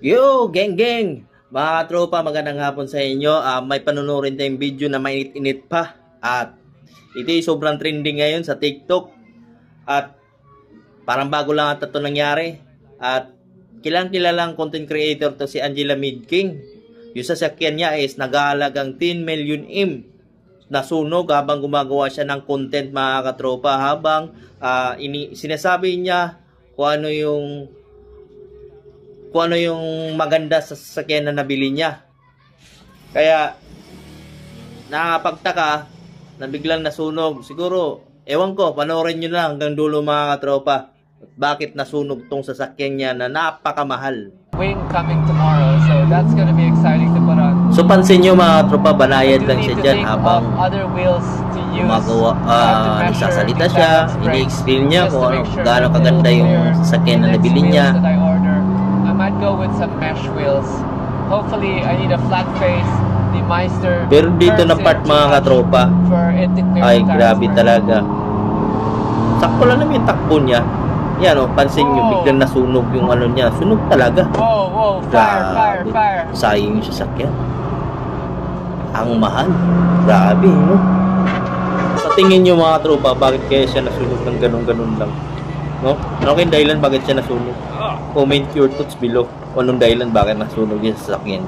Yo, geng geng! Mga tropa, magandang hapon sa inyo. May panunurin tayong video na mainit-init pa. At ito yung sobrang trending ngayon sa TikTok. At parang bago lang ata ito nangyari. At kilalang content creator to si Angela Midking. Yung sasakyan niya is nag-aalagang 10 million M. Nasunog habang gumagawa siya ng content, mga katropa. Habang sinasabi niya kung ano yung maganda sa sasakyan na nabili niya. Kaya nakapagtaka na biglang nasunog. Siguro, ewan ko, panoorin nyo na hanggang dulo, mga katropa. Bakit nasunog tong sasakyan niya na napakamahal. Wing coming tomorrow, so that's gonna be exciting to put on. So pansin nyo, mga katropa, banayad lang siya dyan habang gumagawa, nagsasalita siya, ini-explain niya kung gaano kaganda yung sasakyan na nabili niya. I might go with some mesh wheels. Hopefully, I need a flat face. The Meister. Pero dito na part, mga katropa, ay grabe talaga. Sakto lang naman yung takbo niya. Yan o, pansin nyo, biglang nasunog yung ano niya. Sunog talaga. Whoa, fire. Sayang yung sasakyan. Ang mahal. Grabe, no? Sa tingin nyo, mga tropa, bakit kaya siya nasunog ng ganun-ganun lang? No? Ano kayong dahilan bakit siya nasunog? Comment your thoughts below. Anong dahilan bakit nasunog yung sasakyan?